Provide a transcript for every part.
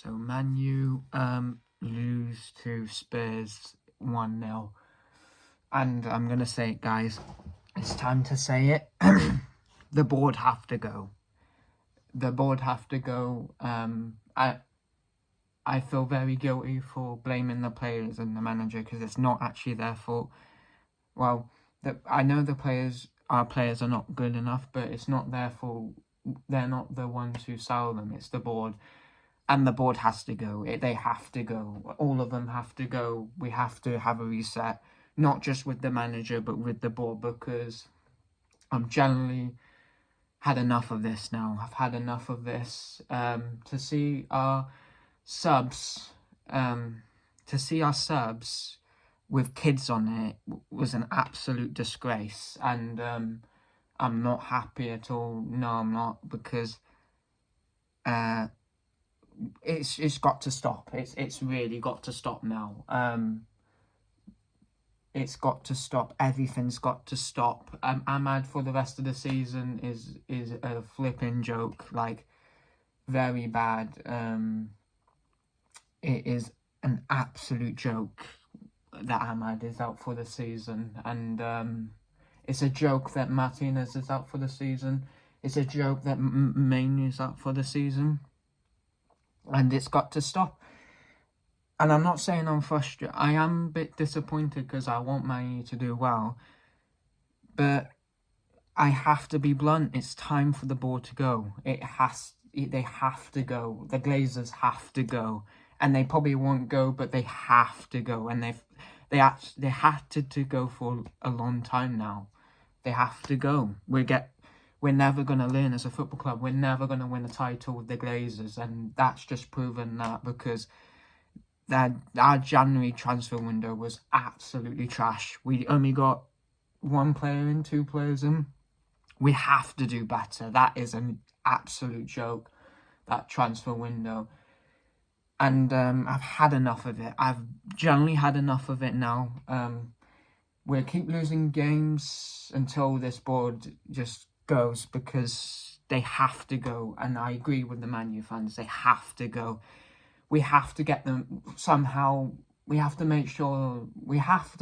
So Man U lose to Spurs 1-0. And I'm going to say it, guys. It's time to say it. The board have to go. The board have to go. I feel very guilty for blaming the players and the manager because it's not actually their fault. Well, I know our players are not good enough, but it's not their fault. They're not the ones who sell them. It's the board. And the board has to go. They have to go. All of them have to go. We have to have a reset, not just with the manager, but with the board, because I'm generally had enough of this now. I've had enough of this. To see our subs, with kids on it was an absolute disgrace, and I'm not happy at all. No, I'm not, because it's got to stop. It's really got to stop now. It's got to stop. Everything's got to stop. Ahmad for the rest of the season is a flipping joke, like very bad. It is an absolute joke that Ahmad is out for the season, and it's a joke that Martinez is out for the season. It's a joke that Maine is out for the season. And it's got to stop. And I'm not saying I'm frustrated. I am a bit disappointed because I want Man U to do well. But I have to be blunt. It's time for the board to go. They have to go. The Glazers have to go. And they probably won't go, but they have to go. And they had to go for a long time now. They have to go. We're never going to learn as a football club. We're never going to win a title with the Glazers. And that's just proven that, because our January transfer window was absolutely trash. We only got one player in, two players in. We have to do better. That is an absolute joke, that transfer window. And I've had enough of it. I've generally had enough of it now. We'll keep losing games until this board just goes, because they have to go. And I agree with the Man U fans, they have to go. We have to get them somehow. We have to make sure we won't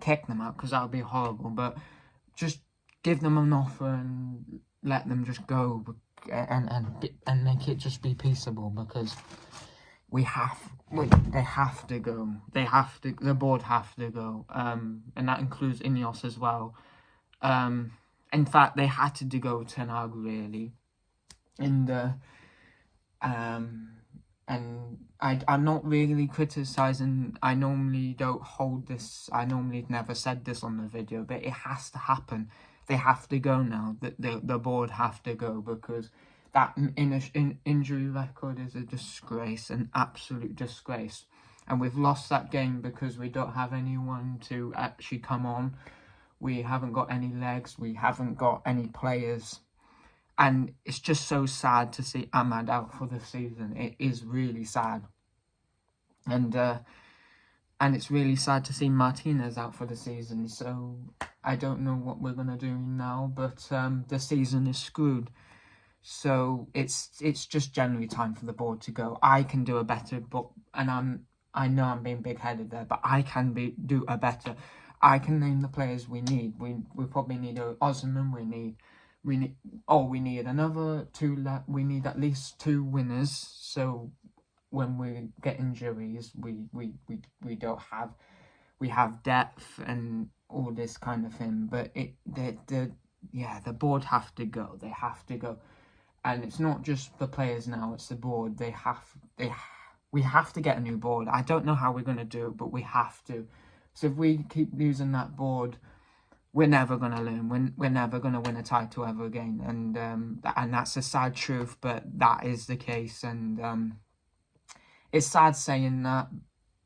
kick them out because that would be horrible, but just give them an offer and let them just go, and make it just be peaceable, because they have to go. The board have to go. And that includes Ineos as well. In fact, they had to go Ten Hag, really. And I'm not really criticising. I normally don't hold this. I normally never said this on the video, but it has to happen. They have to go now. The board have to go, because that injury record is a disgrace, an absolute disgrace. And we've lost that game because we don't have anyone to actually come on. We haven't got any legs. We haven't got any players. And it's just so sad to see Ahmad out for the season. It is really sad. And it's really sad to see Martinez out for the season. So I don't know what we're going to do now, but the season is screwed. So it's just generally time for the board to go. I can do a better, I know I'm being big-headed there, but I can do a better. I can name the players we need. We probably need Osman. We need another two. We need at least two winners. So when we get injuries, we have depth and all this kind of thing. But the board have to go. They have to go, and it's not just the players now. It's the board. We have to get a new board. I don't know how we're going to do it, but we have to. So if we keep using that board, we're never going to learn. We're never going to win a title ever again. And that's a sad truth, but that is the case. And it's sad saying that,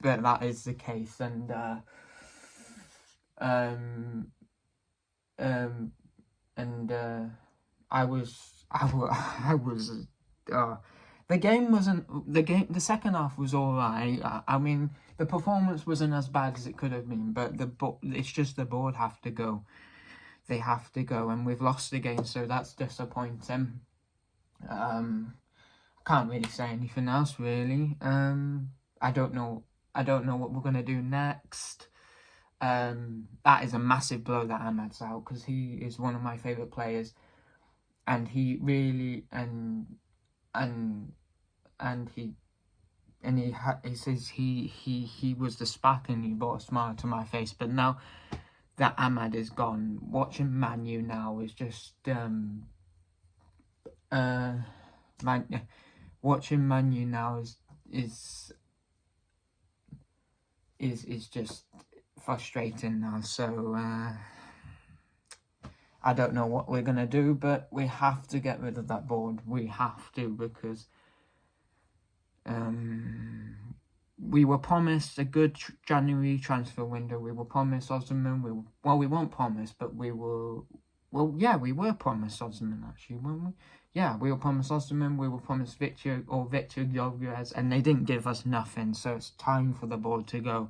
but that is the case. And the second half was alright. I mean, the performance wasn't as bad as it could have been, but it's just the board have to go. They have to go, and we've lost the game, so that's disappointing. Can't really say anything else really. I don't know what we're gonna do next. That is a massive blow that Ahmad's out, because he is one of my favourite players, and he really and he says he was the spark and he brought a smile to my face. But now that Ahmad is gone, watching Man U now is just watching Man U now is just frustrating now. So I don't know what we're gonna do, but we have to get rid of that board. We have to, because we were promised a good January transfer window. We were promised Osman. We weren't promised, but we were. Well, yeah, we were promised Osman, actually, weren't we? Yeah, we were promised Osman. We were promised Victor Gyogyes, and they didn't give us nothing. So it's time for the board to go.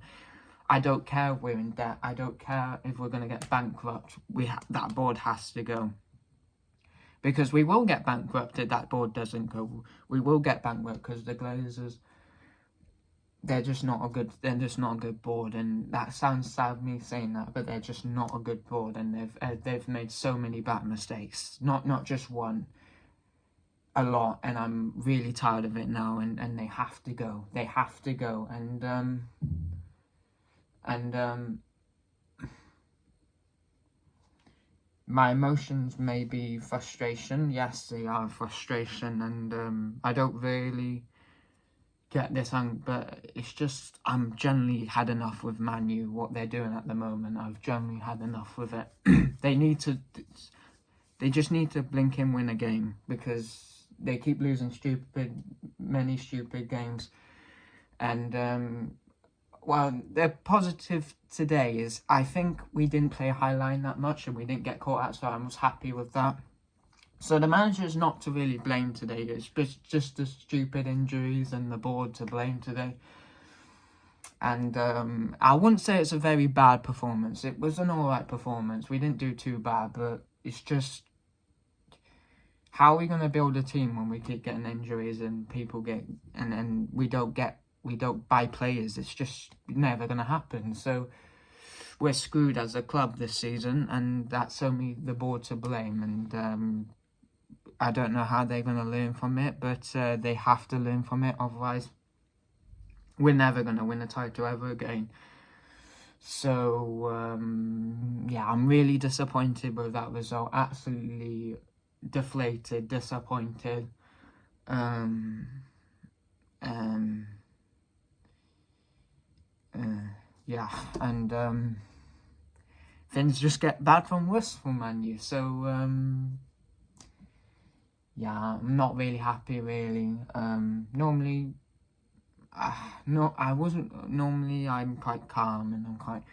I don't care if we're in debt. I don't care if we're gonna get bankrupt. That board has to go. Because we will get bankrupt if that board doesn't go. We will get bankrupt because the Glazers, they're just not a good board, and that sounds sad me saying that, but they're just not a good board, and they've made so many bad mistakes. Not just one, a lot, and I'm really tired of it now, and they have to go. They have to go, and my emotions may be frustration. Yes, they are frustration, and I don't really get this, but it's just I'm generally had enough with Man U, what they're doing at the moment. I've generally had enough with it. They just need to blink and win a game, because they keep losing many stupid games, and well, the positive today is I think we didn't play high line that much and we didn't get caught out, so I was happy with that. So the manager is not to really blame today. It's just the stupid injuries and the board to blame today. And I wouldn't say it's a very bad performance. It was an alright performance. We didn't do too bad, but it's just, how are we going to build a team when we keep getting injuries and people get, and then we don't buy players? It's just never going to happen. So we're screwed as a club this season, and that's only the board to blame. And I don't know how they're going to learn from it, but they have to learn from it. Otherwise, we're never going to win a title ever again. So yeah, I'm really disappointed with that result. Absolutely deflated, disappointed. Yeah, and things just get bad from worse for Man U. So yeah, I'm not really happy, really. Normally, normally I'm quite calm and I'm quite,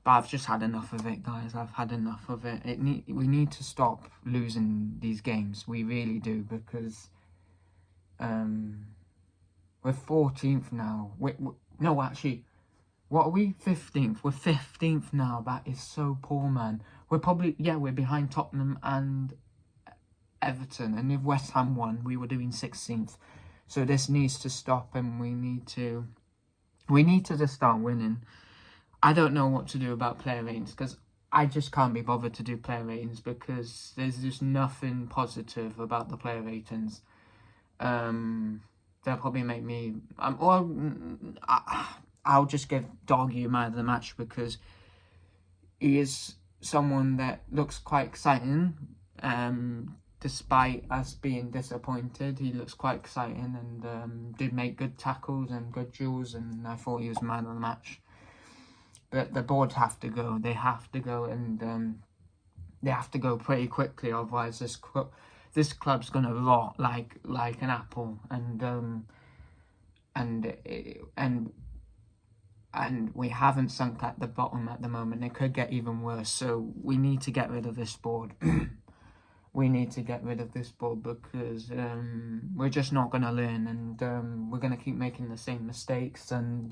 but I've just had enough of it, guys. I've had enough of it. We need to stop losing these games. We really do, because we're 14th now. No, actually, what are we? 15th. We're 15th now. That is so poor, man. We're behind Tottenham and Everton, and if West Ham won, we were doing 16th. So this needs to stop, and we need to just start winning. I don't know what to do about player ratings, because I just can't be bothered to do player ratings, because there's just nothing positive about the player ratings. They'll probably make me I'll just give Doggy man of the match, because he is someone that looks quite exciting. Despite us being disappointed, he looks quite exciting, and did make good tackles and good duels, and I thought he was man of the match. But the board have to go. They have to go, and they have to go pretty quickly. Otherwise, this club's gonna rot like an apple, and we haven't sunk at the bottom at the moment. It could get even worse. So we need to get rid of this board. We need to get rid of this board, because we're just not going to learn, and we're going to keep making the same mistakes, and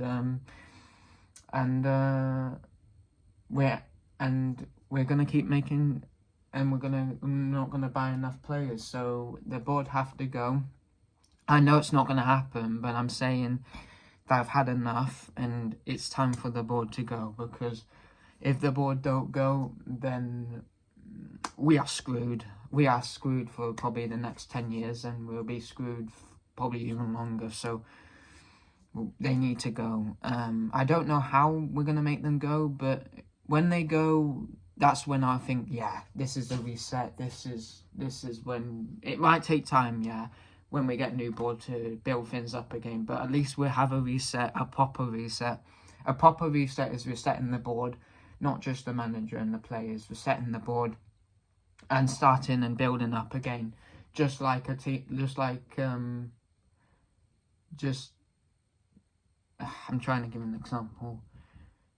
we're going to keep making and we're not gonna buy enough players, so the board have to go. I know it's not gonna happen, but I'm saying that I've had enough, and it's time for the board to go, because if the board don't go, then we are screwed. We are screwed for probably the next 10 years, and we'll be screwed probably even longer. So they need to go. I don't know how we're gonna make them go, but when they go, that's when I think, yeah, this is the reset. This is when it might take time, yeah, when we get new board to build things up again. But at least we'll have a reset, a proper reset. A proper reset is resetting the board, not just the manager and the players. Resetting the board and starting and building up again, just like a team, I'm trying to give an example.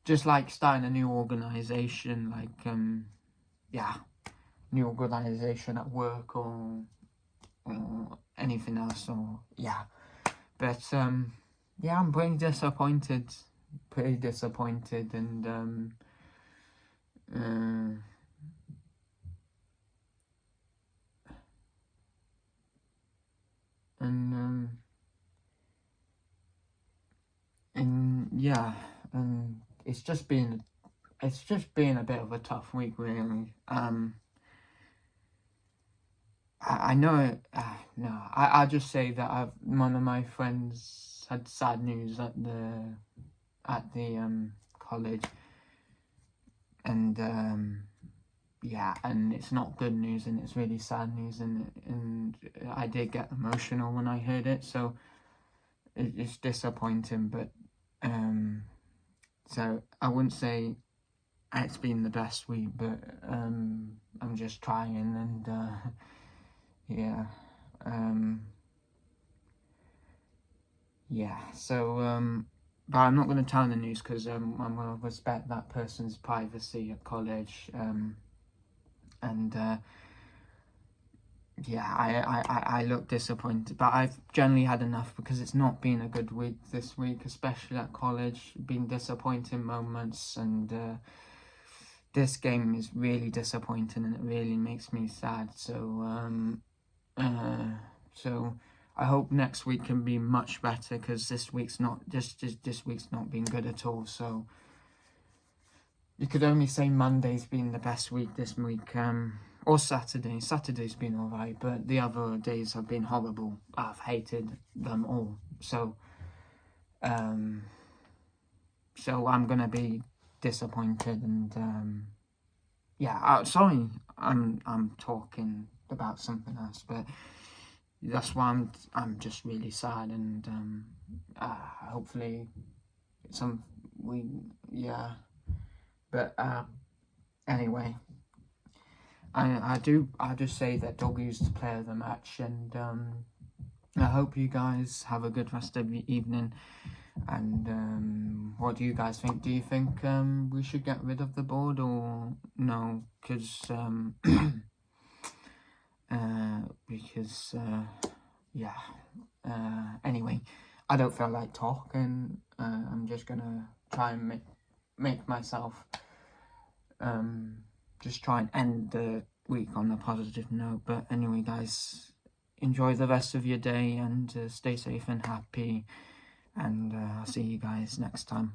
Just like starting a new organisation, like, new organisation at work or anything else, or, yeah. But, yeah, I'm pretty disappointed, and yeah, and it's just been a bit of a tough week, really. I know, no, I just say that one of my friends had sad news at the college, and yeah, and it's not good news, and it's really sad news, and I did get emotional when I heard it, so it's disappointing, but so I wouldn't say it's been the best week, but I'm just trying, and yeah, yeah, so but I'm not going to tell the news, because I'm going to respect that person's privacy at college, and yeah, I look disappointed, but I've generally had enough, because it's not been a good week this week, especially at college. Been disappointing moments, and this game is really disappointing, and it really makes me sad. So so I hope next week can be much better, because this week's not this week's not been good at all. So you could only say Monday's been the best week this week, or Saturday. Saturday's been alright, but the other days have been horrible. I've hated them all. So so I'm gonna be disappointed, and yeah. Sorry, I'm talking about something else, but that's why I'm just really sad, and hopefully yeah. But anyway, I just say that Doggie's the player of the match, and I hope you guys have a good rest of the evening. And what do you guys think? Do you think we should get rid of the board, or no? Because yeah. Anyway, I don't feel like talking. I'm just gonna try and make myself just try and end the week on a positive note. But anyway, guys, enjoy the rest of your day, and stay safe and happy, and I'll see you guys next time.